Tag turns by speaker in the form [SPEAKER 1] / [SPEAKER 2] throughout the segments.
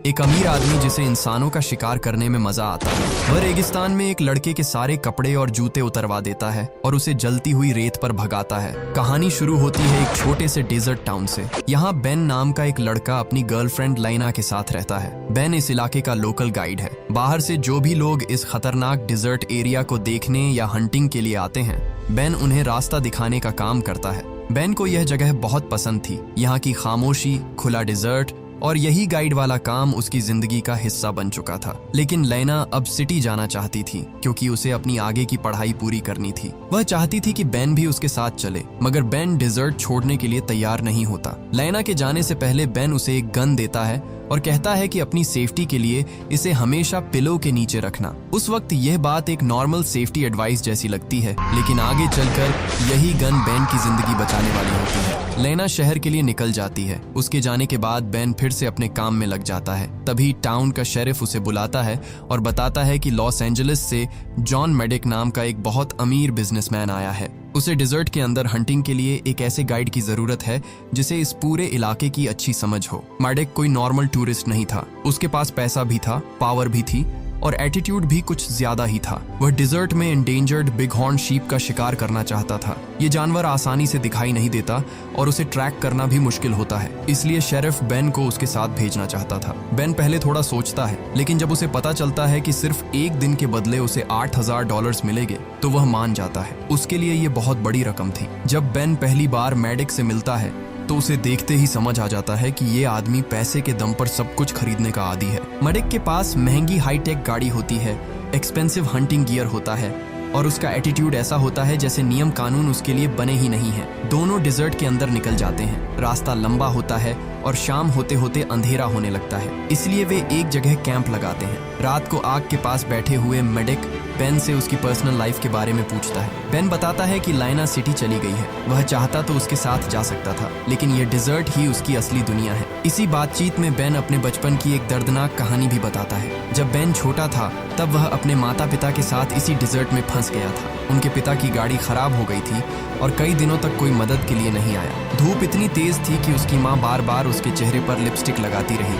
[SPEAKER 1] एक अमीर आदमी जिसे इंसानों का शिकार करने में मजा आता है। वह रेगिस्तान में एक लड़के के सारे कपड़े और जूते उतरवा देता है और उसे जलती हुई रेत पर भगाता है। कहानी शुरू होती है एक छोटे से डेजर्ट टाउन से। यहाँ बेन नाम का एक लड़का अपनी गर्लफ्रेंड लाइना के साथ रहता है। बेन इस इलाके का लोकल गाइड है। बाहर से जो भी लोग इस खतरनाक डिजर्ट एरिया को देखने या हंटिंग के लिए आते हैं, बेन उन्हें रास्ता दिखाने का काम करता है। बेन को यह जगह बहुत पसंद थी। यहाँ की खामोशी, खुला डिजर्ट और यही गाइड वाला काम उसकी जिंदगी का हिस्सा बन चुका था। लेकिन लैना अब सिटी जाना चाहती थी क्योंकि उसे अपनी आगे की पढ़ाई पूरी करनी थी। वह चाहती थी कि बेन भी उसके साथ चले, मगर बेन डिजर्ट छोड़ने के लिए तैयार नहीं होता। लैना के जाने से पहले बेन उसे एक गन देता है और कहता है कि अपनी सेफ्टी के लिए इसे हमेशा पिलो के नीचे रखना। उस वक्त यह बात एक नॉर्मल सेफ्टी एडवाइस जैसी लगती है, लेकिन आगे चलकर यही गन बेन की जिंदगी बचाने वाली होती है। लैना शहर के लिए निकल जाती है। उसके जाने के बाद बेन फिर से अपने काम में लग जाता है। तभी टाउन का शेरिफ उसे बुलाता है और बताता है कि लॉस एंजलिस से जॉन मेडिक नाम का एक बहुत अमीर बिजनेसमैन आया है। उसे डिजर्ट के अंदर हंटिंग के लिए एक ऐसे गाइड की जरूरत है जिसे इस पूरे इलाके की अच्छी समझ हो। मेडिक कोई नॉर्मल टूरिस्ट नहीं था। उसके पास पैसा भी था, पावर भी थी और एटीट्यूड भी कुछ ज्यादा ही था। वह डिजर्ट में एंडेंजर्ड बिग हॉर्न शीप का शिकार करना चाहता था। ये जानवर आसानी से दिखाई नहीं देता और उसे ट्रैक करना भी मुश्किल होता है, इसलिए शेरिफ बेन को उसके साथ भेजना चाहता था। बेन पहले थोड़ा सोचता है, लेकिन जब उसे पता चलता है कि सिर्फ एक दिन के बदले उसे $8,000 मिलेंगे तो वह मान जाता है। उसके लिए ये बहुत बड़ी रकम थी। जब बेन पहली बार मेडिक से मिलता है तो उसे देखते ही समझ आ जाता है कि ये आदमी पैसे के दम पर सब कुछ खरीदने का आदी है। मेडिक के पास महंगी हाईटेक गाड़ी होती है, एक्सपेंसिव हंटिंग गियर होता है और उसका एटीट्यूड ऐसा होता है जैसे नियम कानून उसके लिए बने ही नहीं है। दोनों डिजर्ट के अंदर निकल जाते हैं। रास्ता लंबा होता है और शाम होते होते अंधेरा होने लगता है, इसलिए वे एक जगह कैंप लगाते हैं। रात को आग के पास बैठे हुए मेडिक बेन से उसकी पर्सनल लाइफ के बारे में पूछता है। बेन बताता है कि लाइना सिटी चली गई है। वह चाहता तो उसके साथ जा सकता था, लेकिन यह डिजर्ट ही उसकी असली दुनिया है। इसी बातचीत में बेन अपने बचपन की एक दर्दनाक कहानी भी बताता है। जब बेन छोटा था तब वह अपने माता पिता के साथ इसी डिजर्ट में फंस गया था। उनके पिता की गाड़ी खराब हो गई थी और कई दिनों तक कोई मदद के लिए नहीं आया। धूप इतनी तेज थी कि उसकी माँ बार बार उसके चेहरे पर लिपस्टिक लगाती रही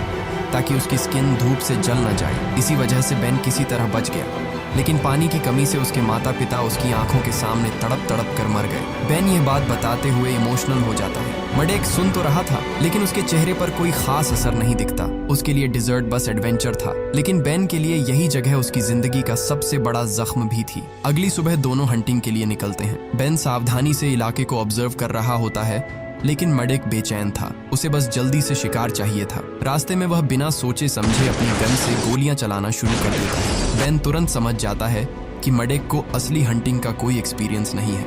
[SPEAKER 1] ताकि उसकी स्किन धूप से जल न जाए। इसी वजह से बेन किसी तरह बच गया, लेकिन पानी की कमी से उसके माता पिता उसकी आंखों के सामने तड़प तड़प कर मर गए। बेन ये बात बताते हुए इमोशनल हो जाता है। मेडिक सुन तो रहा था, लेकिन उसके चेहरे पर कोई खास असर नहीं दिखता। उसके लिए डिजर्ट बस एडवेंचर था, लेकिन बेन के लिए यही जगह उसकी जिंदगी का सबसे बड़ा जख्म भी थी। अगली सुबह दोनों हंटिंग के लिए निकलते हैं। बेन सावधानी से इलाके को ऑब्जर्व कर रहा होता है, लेकिन मेडिक बेचैन था। उसे बस जल्दी से शिकार चाहिए था। रास्ते में वह बिना सोचे समझे अपनी गन से गोलियां चलाना शुरू कर देता है। बेन तुरंत समझ जाता है कि मेडिक को असली हंटिंग का कोई एक्सपीरियंस नहीं है।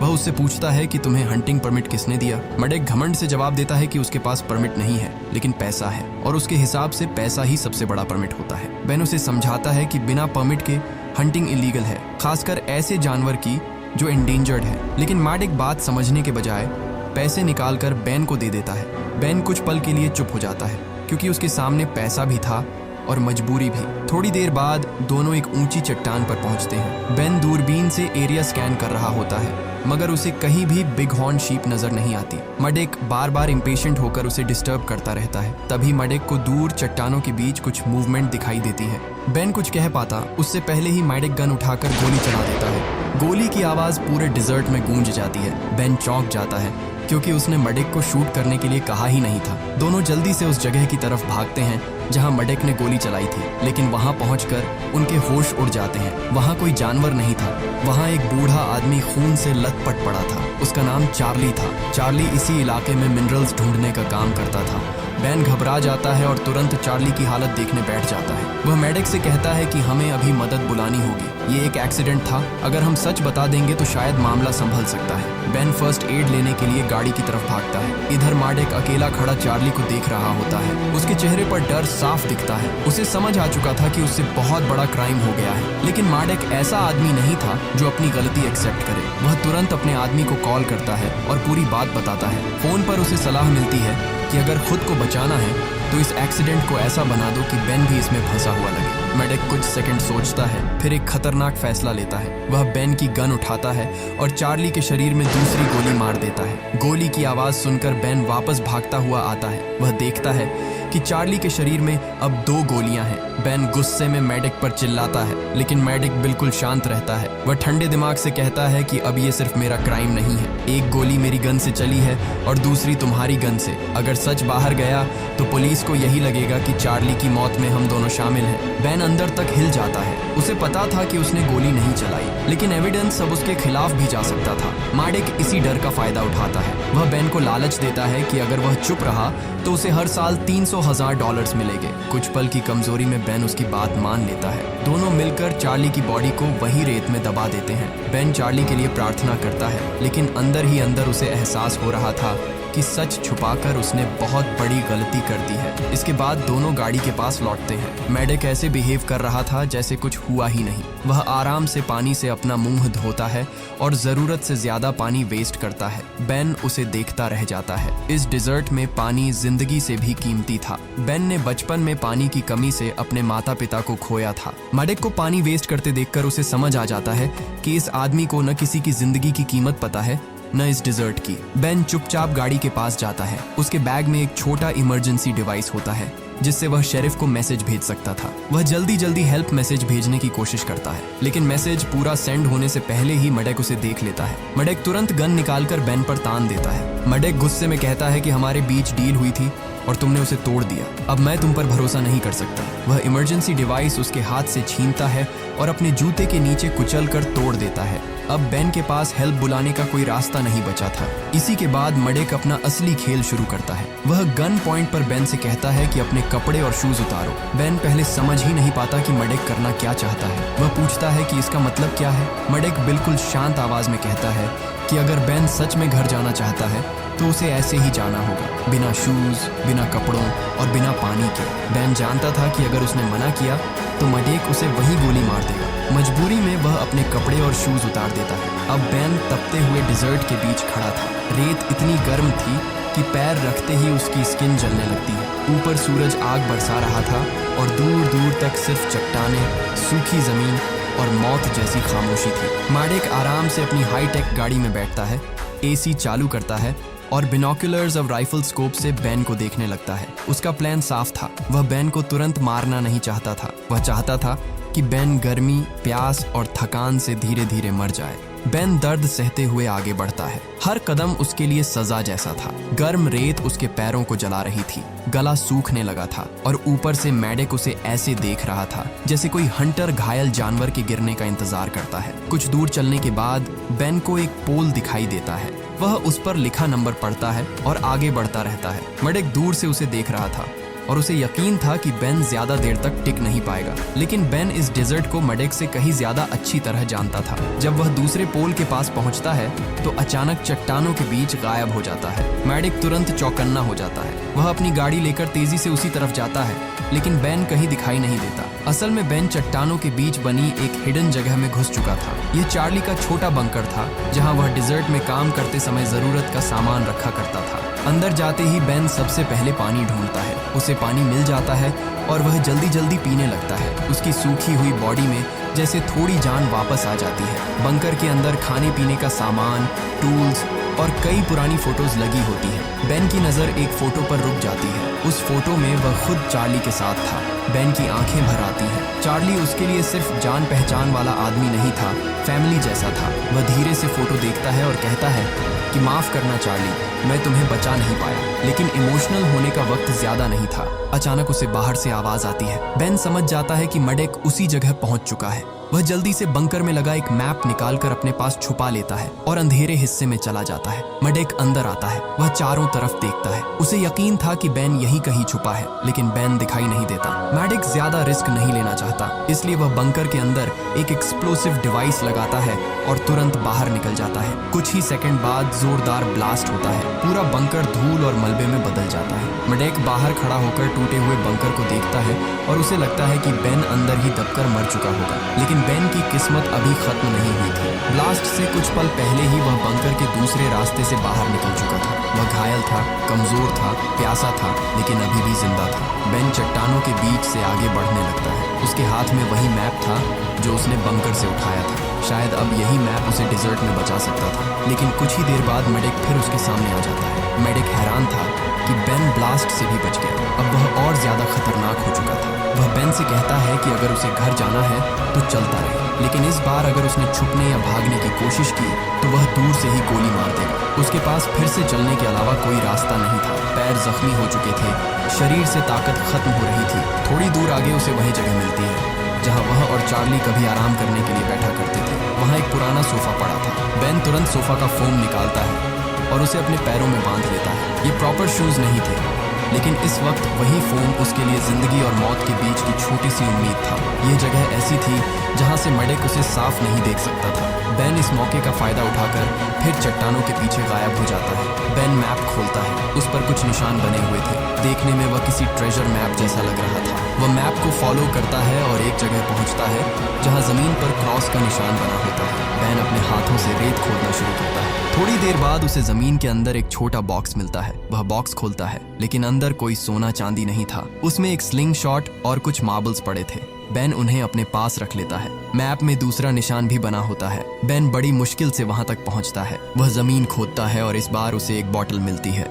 [SPEAKER 1] वह उससे पूछता है कि तुम्हें हंटिंग परमिट किसने दिया। मेडिक घमंड से जवाब देता है कि उसके पास परमिट नहीं है, लेकिन पैसा है और उसके हिसाब से पैसा ही सबसे बड़ा परमिट होता है। बेन उसे समझाता है कि बिना परमिट के हंटिंग इलीगल है, खासकर ऐसे जानवर की जो एंडेंजर्ड है। लेकिन मेडिक बात समझने के बजाय पैसे निकालकर बेन को दे देता है। बेन कुछ पल के लिए चुप हो जाता है क्योंकि उसके सामने पैसा भी था और मजबूरी भी। थोड़ी देर बाद दोनों एक ऊंची चट्टान पर पहुंचते हैं। बेन दूरबीन से एरिया स्कैन कर रहा होता है, मगर उसे कहीं भी बिग हॉर्न शीप नजर नहीं आती। मेडिक बार बार इम्पेशेंट होकर उसे डिस्टर्ब करता रहता है। तभी मेडिक को दूर चट्टानों के बीच कुछ मूवमेंट दिखाई देती है। बेन कुछ कह पाता उससे पहले ही मेडिक गन उठाकर गोली चला देता है। गोली की आवाज पूरे डिजर्ट में गूंज जाती है। बेन चौंक जाता है क्योंकि उसने मेडिक को शूट करने के लिए कहा ही नहीं था। दोनों जल्दी से उस जगह की तरफ भागते हैं जहां मेडिक ने गोली चलाई थी, लेकिन वहां पहुंचकर उनके होश उड़ जाते हैं। वहां कोई जानवर नहीं था, वहां एक बूढ़ा आदमी खून से लथपथ पड़ा था। उसका नाम चार्ली था। चार्ली इसी इलाके में मिनरल्स ढूंढने का काम करता था। बेन घबरा जाता है और तुरंत चार्ली की हालत देखने बैठ जाता है। वह मेडिक से कहता है कि हमें अभी मदद बुलानी होगी, ये एक एक्सीडेंट था, अगर हम सच बता देंगे तो शायद मामला संभल सकता है। बेन फर्स्ट एड लेने के लिए गाड़ी की तरफ भागता है। इधर मेडिक अकेला खड़ा चार्ली को देख रहा होता है। उसके चेहरे पर डर साफ दिखता है। उसे समझ आ चुका था कि उससे बहुत बड़ा क्राइम हो गया है, लेकिन मेडिक ऐसा आदमी नहीं था जो अपनी गलती एक्सेप्ट करे। वह तुरंत अपने आदमी को कॉल करता है और पूरी बात बताता है। फोन पर उसे सलाह मिलती है कि अगर खुद को बचाना है तो इस एक्सीडेंट को ऐसा बना दो कि बेन भी इसमें फंसा हुआ लगे। मेडिक कुछ सेकंड सोचता है, फिर एक खतरनाक फैसला लेता है। वह बेन की गन उठाता है और चार्ली के शरीर में दूसरी गोली मार देता है। गोली की आवाज सुनकर बेन वापस भागता हुआ आता है। वह देखता है कि कि चार्ली के शरीर में अब 2 गोलियां हैं। बेन गुस्से में मेडिक पर चिल्लाता है, लेकिन मेडिक बिल्कुल शांत रहता है। वह ठंडे दिमाग से कहता है कि अब ये सिर्फ मेरा क्राइम नहीं है। एक गोली मेरी गन से चली है और दूसरी तुम्हारी गन से। अगर सच बाहर गया तो पुलिस को यही लगेगा कि चार्ली की मौत में हम दोनों शामिल हैं। बेन अंदर तक हिल जाता है। उसे पता था कि उसने गोली नहीं चलाई, लेकिन एविडेंस अब उसके खिलाफ भी जा सकता था। मेडिक इसी डर का फायदा उठाता है। वह बेन को लालच देता है कि अगर वह चुप रहा तो उसे हर साल $300,000 मिलेंगे। कुछ पल की कमजोरी में बेन उसकी बात मान लेता है। दोनों मिलकर चार्ली की बॉडी को वही रेत में दबा देते हैं। बेन चार्ली के लिए प्रार्थना करता है, लेकिन अंदर ही अंदर उसे एहसास हो रहा था कि सच छुपाकर उसने बहुत बड़ी गलती कर दी है। इसके बाद दोनों गाड़ी के पास लौटते हैं। मेडिक ऐसे बिहेव कर रहा था जैसे कुछ हुआ ही नहीं। वह आराम से पानी से अपना मुंह धोता है और जरूरत से ज्यादा पानी वेस्ट करता है। बेन उसे देखता रह जाता है। इस डिजर्ट में पानी जिंदगी से भी कीमती था। बेन ने बचपन में पानी की कमी से अपने माता पिता को खोया था। मेडिक को पानी वेस्ट करते देखकर उसे समझ आ जाता है कि इस आदमी को न किसी की जिंदगी की कीमत पता है, न इस डिजर्ट की। बेन चुपचाप गाड़ी के पास जाता है। उसके बैग में एक छोटा इमरजेंसी डिवाइस होता है जिससे वह शेरिफ को मैसेज भेज सकता था। वह जल्दी जल्दी हेल्प मैसेज भेजने की कोशिश करता है, लेकिन मैसेज पूरा सेंड होने से पहले ही मेडिक उसे देख लेता है। मेडिक तुरंत गन निकालकर बेन पर तान देता है। मेडिक गुस्से में कहता है कि हमारे बीच डील हुई थी और तुमने उसे तोड़ दिया। अब मैं तुम पर भरोसा नहीं कर सकता। वह इमरजेंसी डिवाइस उसके हाथ से छीनता है और अपने जूते के नीचे कुचल कर तोड़ देता है। अब बेन के पास हेल्प बुलाने का कोई रास्ता नहीं बचा था। इसी के बाद मेडिक अपना असली खेल शुरू करता है। वह गन पॉइंट पर बेन से कहता है कि अपने कपड़े और शूज उतारो। बेन पहले समझ ही नहीं पाता कि मेडिक करना क्या चाहता है। वह पूछता है कि इसका मतलब क्या है। मेडिक बिल्कुल शांत आवाज में कहता है कि अगर बेन सच में घर जाना चाहता है तो उसे ऐसे ही जाना होगा, बिना शूज, बिना कपड़ों और बिना पानी के। बेन जानता था कि अगर उसने मना किया तो मेडिक उसे वहीं गोली मार देगा। मजबूरी में वह अपने कपड़े और शूज उतार देता है। अब बेन तपते हुए डिजर्ट के बीच खड़ा था। रेत इतनी गर्म थी कि पैर रखते ही उसकी स्किन जलने लगती है। ऊपर सूरज आग बरसा रहा था और दूर दूर तक सिर्फ चट्टानें, सूखी जमीन और मौत जैसी खामोशी थी। मेडिक आराम से अपनी हाईटेक गाड़ी में बैठता है, एसी चालू करता है और बिनोकुलर्स और राइफल स्कोप से बेन को देखने लगता है। उसका प्लान साफ था। वह बेन को तुरंत मारना नहीं चाहता था। वह चाहता था कि बेन गर्मी, प्यास और थकान से धीरे धीरे मर जाए। बेन दर्द सहते हुए आगे बढ़ता है। हर कदम उसके लिए सजा जैसा था। गर्म रेत उसके पैरों को जला रही थी, गला सूखने लगा था और ऊपर से मेडिक उसे ऐसे देख रहा था जैसे कोई हंटर घायल जानवर के गिरने का इंतजार करता है। कुछ दूर चलने के बाद बेन को एक पोल दिखाई देता है। वह उस पर लिखा नंबर पढ़ता है और आगे बढ़ता रहता है। मेडिक दूर से उसे देख रहा था और उसे यकीन था कि बेन ज्यादा देर तक टिक नहीं पाएगा। लेकिन बेन इस डेजर्ट को मेडिक से कहीं ज्यादा अच्छी तरह जानता था। जब वह दूसरे पोल के पास पहुंचता है तो अचानक चट्टानों के बीच गायब हो जाता है। मेडिक तुरंत चौकन्ना हो जाता है। वह अपनी गाड़ी लेकर तेजी से उसी तरफ जाता है, लेकिन बेन कहीं दिखाई नहीं देता। असल में बेन चट्टानों के बीच बनी एक हिडन जगह में घुस चुका था। यह चार्ली का छोटा बंकर था जहां वह डिजर्ट में काम करते समय जरूरत का सामान रखा करता था। अंदर जाते ही बेन सबसे पहले पानी ढूंढता है। उसे पानी मिल जाता है और वह जल्दी जल्दी पीने लगता है। उसकी सूखी हुई बॉडी में जैसे थोड़ी जान वापस आ जाती है। बंकर के अंदर खाने पीने का सामान, टूल्स और कई पुरानी फोटोज लगी होती हैं। बेन की नज़र एक फोटो पर रुक जाती है। उस फोटो में वह खुद चार्ली के साथ था। बेन की आंखें भर आती हैं। चार्ली उसके लिए सिर्फ जान पहचान वाला आदमी नहीं था, फैमिली जैसा था। वह धीरे से फोटो देखता है और कहता है कि माफ करना चार्ली, मैं तुम्हें बचा नहीं पाया। लेकिन इमोशनल होने का वक्त ज्यादा नहीं था। अचानक उसे बाहर से आवाज आती है। बेन समझ जाता है कि मेडिक उसी जगह पहुंच चुका है। वह जल्दी से बंकर में लगा एक मैप निकालकर अपने पास छुपा लेता है और अंधेरे हिस्से में चला जाता है। मेडिक अंदर आता है। वह चारों तरफ देखता है। उसे यकीन था कि बेन यहीं कहीं छुपा है, लेकिन बेन दिखाई नहीं देता। मेडिक ज्यादा रिस्क नहीं लेना चाहता, इसलिए वह बंकर के अंदर एक एक्सप्लोसिव डिवाइस लगाता है और तुरंत बाहर निकल जाता है। कुछ ही सेकंड बाद जोरदार ब्लास्ट होता है। पूरा बंकर धूल और मलबे में बदल जाता है। मेडिक बाहर खड़ा होकर टूटे हुए बंकर को देखता है और उसे लगता है कि बेन अंदर ही दबकर मर चुका होगा, लेकिन बेन की किस्मत अभी खत्म नहीं हुई थी। ब्लास्ट से कुछ पल पहले ही वह बंकर के दूसरे रास्ते से बाहर निकल चुका था। वह घायल था, कमजोर था, प्यासा था, लेकिन अभी भी जिंदा था। बेन चट्टानों के बीच से आगे बढ़ने लगता है। उसके हाथ में वही मैप था जो उसने बंकर से उठाया था। शायद अब यही मैप उसे डिजर्ट में बचा सकता था। लेकिन कुछ ही देर बाद मेडिक फिर उसके सामने आ जाता है। मेडिक हैरान था कि बेन ब्लास्ट से भी बच गया। अब वह और ज्यादा खतरनाक हो चुका था। वह बेन से कहता है कि अगर उसे घर जाना है तो चलता रहे, लेकिन इस बार अगर उसने छुपने या भागने की कोशिश की तो वह दूर से ही गोली मार देगा। उसके पास फिर से चलने के अलावा कोई रास्ता नहीं था। पैर जख्मी हो चुके थे, शरीर से ताकत खत्म हो रही थी। थोड़ी दूर आगे उसे वही जगह मिलती है जहां वह और चार्ली कभी आराम करने के लिए बैठा करते थे। वहां एक पुराना सोफा पड़ा था। बेन तुरंत सोफा का फोम निकालता है और उसे अपने पैरों में बांध लेता है। ये प्रॉपर शूज नहीं थे, लेकिन इस वक्त वही फोम उसके लिए जिंदगी और मौत के बीच की छोटी सी उम्मीद था। ये जगह ऐसी थी जहां से मडेक उसे साफ नहीं देख सकता था। बेन इस मौके का फायदा उठाकर फिर चट्टानों के पीछे गायब हो जाता है। बेन मैप खोलता है। उस पर कुछ निशान बने हुए थे। देखने में वह किसी ट्रेजर मैप जैसा लग रहा था। वह मैप को फॉलो करता है और एक जगह पहुंचता है जहां जमीन पर क्रॉस का निशान बना होता है। बेन अपने हाथों से रेत खोदना शुरू करता है। थोड़ी देर बाद उसे जमीन के अंदर एक छोटा बॉक्स मिलता है। वह बॉक्स खोलता है, लेकिन अंदर कोई सोना चांदी नहीं था। उसमें एक स्लिंग शॉट और कुछ मार्बल्स पड़े थे। बेन उन्हें अपने पास रख लेता है। मैप में दूसरा निशान भी बना होता है। बेन बड़ी मुश्किल से वहां तक पहुंचता है। वह जमीन खोदता है और इस बार उसे एक बोतल मिलती है।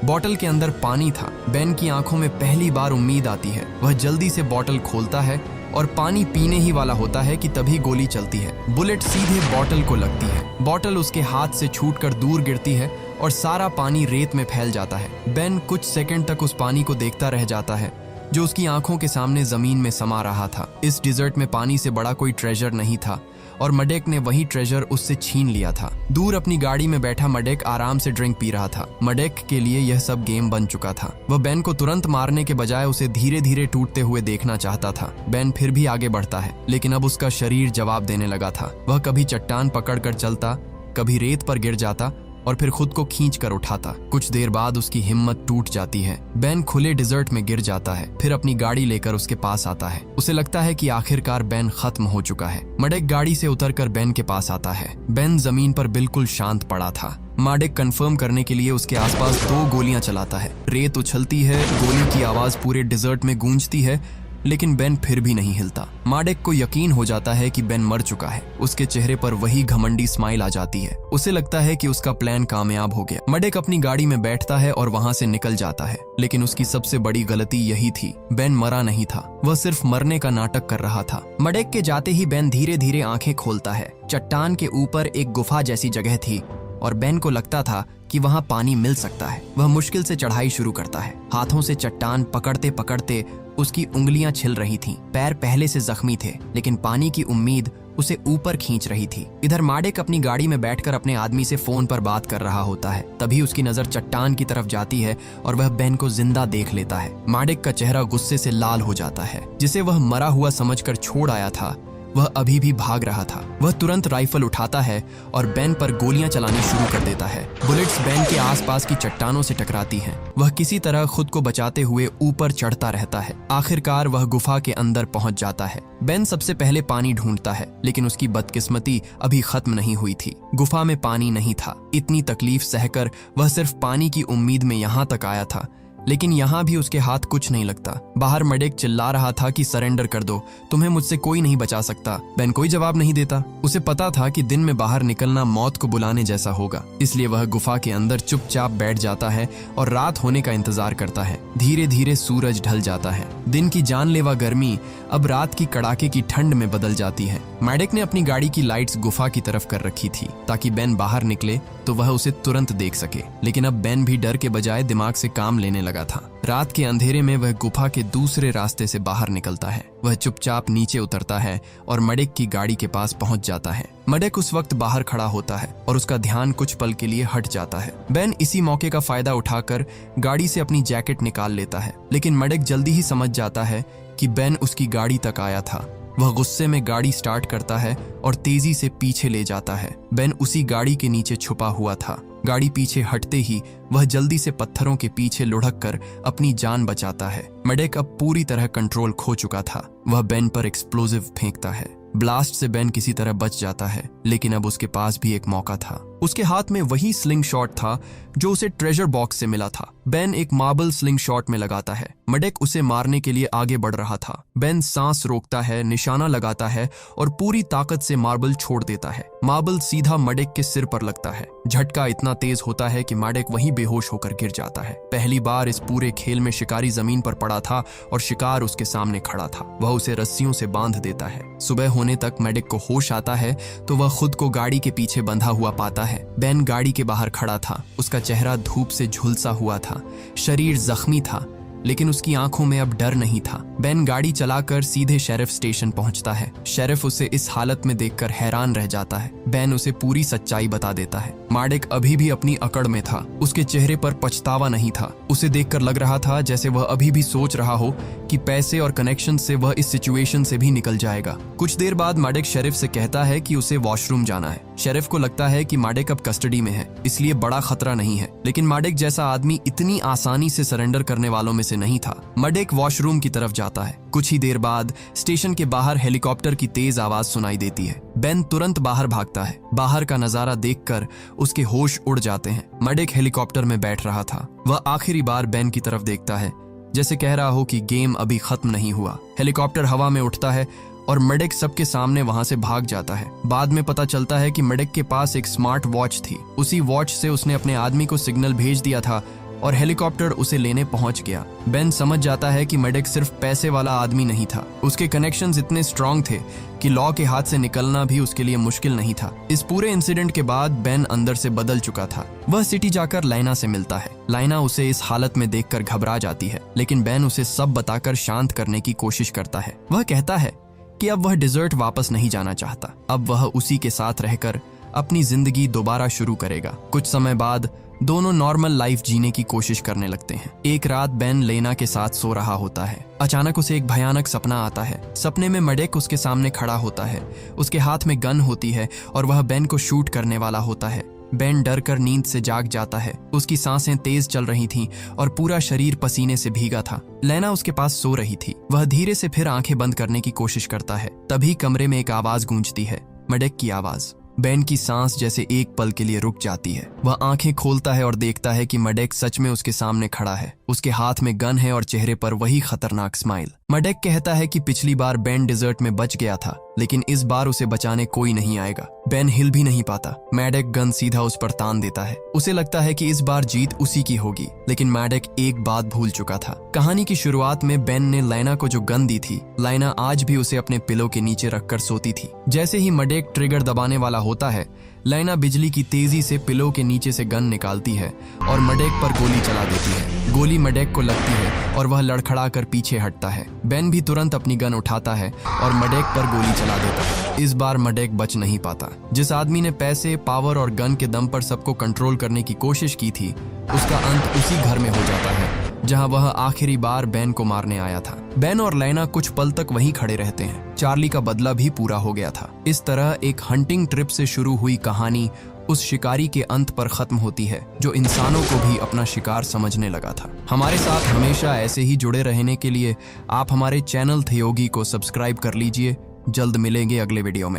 [SPEAKER 1] बोतल के अंदर पानी था। बेन की आंखों में पहली बार उम्मीद आती है। वह जल्दी से बोतल खोलता है और पानी पीने ही वाला होता है कि तभी गोली चलती है। बुलेट सीधे बोतल को लगती है। बोतल उसके हाथ से छूटकर दूर गिरती है और सारा पानी रेत में फैल जाता है। बेन कुछ सेकंड तक उस पानी को देखता रह जाता है जो उसकी आंखों के सामने जमीन में समा रहा था। इस डिजर्ट में पानी से बड़ा कोई ट्रेजर नहीं था और मडेक ने वही ट्रेजर उससे छीन लिया था। दूर अपनी गाड़ी में बैठा मडेक आराम से ड्रिंक पी रहा था। मडेक के लिए यह सब गेम बन चुका था। वह बेन को तुरंत मारने के बजाय उसे धीरे धीरे टूटते हुए देखना चाहता था। बेन फिर भी आगे बढ़ता है, लेकिन अब उसका शरीर जवाब देने लगा था। वह कभी चट्टान पकड़कर चलता, कभी रेत पर गिर जाता और फिर खुद को खींच कर उठाता। कुछ देर बाद उसकी हिम्मत टूट जाती है। बेन खुले डिजर्ट में गिर जाता है, फिर अपनी गाड़ी लेकर उसके पास आता है। उसे लगता है कि आखिरकार बेन खत्म हो चुका है। मडेक गाड़ी से उतरकर बेन के पास आता है। बेन जमीन पर बिल्कुल शांत पड़ा था। मडेक कंफर्म करने के लिए उसके आसपास 2 गोलियां चलाता है। रेत उछलती है, गोली की आवाज पूरे डिजर्ट में गूंजती है, लेकिन बेन फिर भी नहीं हिलता। मडेक को यकीन हो जाता है कि बेन मर चुका है। उसके चेहरे पर वही घमंडी स्माइल आ जाती है। उसे लगता है कि उसका प्लान कामयाब हो गया। मडेक अपनी गाड़ी में बैठता है और वहां से निकल जाता है, लेकिन उसकी सबसे बड़ी गलती यही थी, बेन मरा नहीं था। वह सिर्फ मरने का नाटक कर रहा था। मडेक के जाते ही बेन धीरे धीरे आंखें खोलता है। चट्टान के ऊपर एक गुफा जैसी जगह थी और बेन को लगता था कि वहां पानी मिल सकता है। वह मुश्किल से चढ़ाई शुरू करता है। हाथों से चट्टान पकड़ते पकड़ते उसकी उंगलियां छिल रही थीं। पैर पहले से जख्मी थे, लेकिन पानी की उम्मीद उसे ऊपर खींच रही थी। इधर मडेक अपनी गाड़ी में बैठकर अपने आदमी से फोन पर बात कर रहा होता है। तभी उसकी नजर चट्टान की तरफ जाती है और वह बेन को जिंदा देख लेता है। मडेक का चेहरा गुस्से से लाल हो जाता है। जिसे वह मरा हुआ समझकर छोड़ आया था, वह अभी भी भाग रहा था। वह तुरंत राइफल उठाता है और बेन पर गोलियां चलानी शुरू कर देता है। बुलेट्स बेन के आसपास की चट्टानों से टकराती हैं। वह किसी तरह खुद को बचाते हुए ऊपर चढ़ता रहता है। आखिरकार वह गुफा के अंदर पहुंच जाता है। बेन सबसे पहले पानी ढूंढता है, लेकिन उसकी बदकिस्मती अभी खत्म नहीं हुई थी। गुफा में पानी नहीं था। इतनी तकलीफ सहकर वह सिर्फ पानी की उम्मीद में यहाँ तक आया था, लेकिन यहाँ भी उसके हाथ कुछ नहीं लगता। बाहर मडेक चिल्ला रहा था कि सरेंडर कर दो, तुम्हें मुझसे कोई नहीं बचा सकता। बेन कोई जवाब नहीं देता। उसे पता था कि दिन में बाहर निकलना मौत को बुलाने जैसा होगा, इसलिए वह गुफा के अंदर चुपचाप बैठ जाता है और रात होने का इंतजार करता है। धीरे धीरे सूरज ढल जाता है। दिन की जानलेवा गर्मी अब रात की कड़ाके की ठंड में बदल जाती है। मडेक ने अपनी गाड़ी की लाइट्स गुफा की तरफ कर रखी थी ताकि बेन बाहर निकले तो वह उसे तुरंत देख सके, लेकिन अब बेन भी डर के बजाय दिमाग से काम लेने लगा था। रात के अंधेरे में वह गुफा के दूसरे रास्ते से बाहर निकलता है। वह चुपचाप नीचे उतरता है और मडेक की गाड़ी के पास पहुंच जाता है। मडेक उस वक्त बाहर खड़ा होता है और उसका ध्यान कुछ पल के लिए हट जाता है। बेन इसी मौके का फायदा उठाकर गाड़ी से अपनी जैकेट निकाल लेता है, लेकिन मडेक जल्दी ही समझ जाता है कि बेन उसकी गाड़ी तक आया था। वह गुस्से में गाड़ी स्टार्ट करता है और तेजी से पीछे ले जाता है। बेन उसी गाड़ी के नीचे छुपा हुआ था। गाड़ी पीछे हटते ही वह जल्दी से पत्थरों के पीछे लुढ़क कर अपनी जान बचाता है। मडेक अब पूरी तरह कंट्रोल खो चुका था। वह बेन पर एक्सप्लोजिव फेंकता है। ब्लास्ट से बेन किसी तरह बच जाता है, लेकिन अब उसके पास भी एक मौका था। उसके हाथ में वही स्लिंग शॉट था जो उसे ट्रेजर बॉक्स से मिला था। बेन एक मार्बल स्लिंग शॉट में लगाता है। मडेक उसे मारने के लिए आगे बढ़ रहा था। बेन सांस रोकता है, निशाना लगाता है और पूरी ताकत से मार्बल छोड़ देता है। मार्बल सीधा मडेक के सिर पर लगता है। झटका इतना तेज होता है कि मडेक वहीं बेहोश होकर गिर जाता है। पहली बार इस पूरे खेल में शिकारी जमीन पर पड़ा था और शिकार उसके सामने खड़ा था। वह उसे रस्सियों से बांध देता है। सुबह होने तक मडेक को होश आता है तो वह खुद को गाड़ी के पीछे बंधा हुआ पाता है। बेन गाड़ी के बाहर खड़ा था। उसका चेहरा धूप से झुलसा हुआ था, शरीर जख्मी था, लेकिन उसकी आंखों में अब डर नहीं था। बेन गाड़ी चलाकर सीधे शेरिफ स्टेशन पहुंचता है। शेरिफ उसे इस हालत में देखकर हैरान रह जाता है। बेन उसे पूरी सच्चाई बता देता है। मडेक अभी भी अपनी अकड़ में था। उसके चेहरे पर पछतावा नहीं था। उसे देखकर लग रहा था जैसे वह अभी भी सोच रहा हो कि पैसे और कनेक्शन से वह इस सिचुएशन से भी निकल जाएगा। कुछ देर बाद मडेक शेरिफ से कहता है कि उसे वॉशरूम जाना है। शेरिफ को लगता है कि मडेक अब कस्टडी में है, इसलिए बड़ा खतरा नहीं है, लेकिन मडेक जैसा आदमी इतनी आसानी से सरेंडर करने वालों में से नहीं था। मडेक वॉशरूम की तरफ जाता है। कुछ ही देर बाद स्टेशन के बाहर हेलीकॉप्टर की तेज आवाज सुनाई देती है। बेन तुरंत बाहर भागता है। बाहर का नजारा देखकर उसके होश उड़ जाते हैं। मडेक हेलीकॉप्टर में बैठ रहा था। वह आखिरी बार बेन की तरफ देखता है, जैसे कह रहा हो कि गेम अभी खत्म नहीं हुआ। हेलीकॉप्टर हवा में उठता है और मडेक सबके सामने वहां से भाग जाता है। बाद में पता चलता है कि मडेक के पास एक स्मार्ट वॉच थी। उसी वॉच से उसने अपने आदमी को सिग्नल भेज दिया था और हेलीकॉप्टर उसे लेने पहुंच गया। बेन समझ जाता है कि मडेक सिर्फ पैसे वाला आदमी नहीं था। उसके कनेक्शंस इतने स्ट्रांग थे कि लॉ के हाथ से निकलना भी उसके लिए मुश्किल नहीं था। इस पूरे इंसिडेंट के बाद बेन अंदर से बदल चुका था। वह सिटी जाकर लाइना से मिलता है। लाइना उसे इस हालत में देखकर घबरा जाती है, लेकिन बेन उसे सब बताकर शांत करने की कोशिश करता है। वह कहता है कि अब वह डिजर्ट वापस नहीं जाना चाहता। अब वह उसी के साथ रहकर अपनी जिंदगी दोबारा शुरू करेगा। कुछ समय बाद दोनों नॉर्मल लाइफ जीने की कोशिश करने लगते हैं। एक रात बेन लेना के साथ सो रहा होता है। अचानक उसे एक भयानक सपना आता है। सपने में मडेक उसके सामने खड़ा होता है। उसके हाथ में गन होती है और वह बेन को शूट करने वाला होता है। बेन डर कर नींद से जाग जाता है। उसकी सांसें तेज चल रही थीं और पूरा शरीर पसीने से भीगा था। लेना उसके पास सो रही थी। वह धीरे से फिर आंखें बंद करने की कोशिश करता है। तभी कमरे में एक आवाज गूंजती है, मडेक की आवाज। बेन की सांस जैसे एक पल के लिए रुक जाती है। वह आंखें खोलता है और देखता है कि मडेक सच में उसके सामने खड़ा है। उसके हाथ में गन है और चेहरे पर वही खतरनाक स्माइल। मडेक कहता है कि पिछली बार बेन डिजर्ट में बच गया था, लेकिन इस बार उसे बचाने कोई नहीं आएगा। बेन हिल भी नहीं पाता। मडेक गन सीधा उस पर तान देता है। उसे लगता है कि इस बार जीत उसी की होगी, लेकिन मडेक एक बात भूल चुका था। कहानी की शुरुआत में बेन ने लाइना को जो गन दी थी, लाइना आज भी उसे अपने पिलो के नीचे रखकर सोती थी। जैसे ही मडेक ट्रिगर दबाने वाला होता है, लाइना बिजली की तेजी से पिलो के नीचे से गन निकालती है और मडेक पर गोली चला देती है। गोली मडेक को लगती है और वह लड़खड़ा कर पीछे हटता है। बेन भी तुरंत अपनी गन उठाता है और मडेक पर गोली चला देता है। इस बार मडेक बच नहीं पाता। जिस आदमी ने पैसे, पावर और गन के दम पर सबको कंट्रोल करने की कोशिश की थी, उसका अंत उसी घर में हो जाता है जहां वह आखिरी बार बेन को मारने आया था। बेन और लाइना कुछ पल तक वहीं खड़े रहते हैं। चार्ली का बदला भी पूरा हो गया था। इस तरह एक हंटिंग ट्रिप से शुरू हुई कहानी उस शिकारी के अंत पर खत्म होती है जो इंसानों को भी अपना शिकार समझने लगा था। हमारे साथ हमेशा ऐसे ही जुड़े रहने के लिए आप हमारे चैनल थियोगी को सब्सक्राइब कर लीजिए। जल्द मिलेंगे अगले वीडियो में।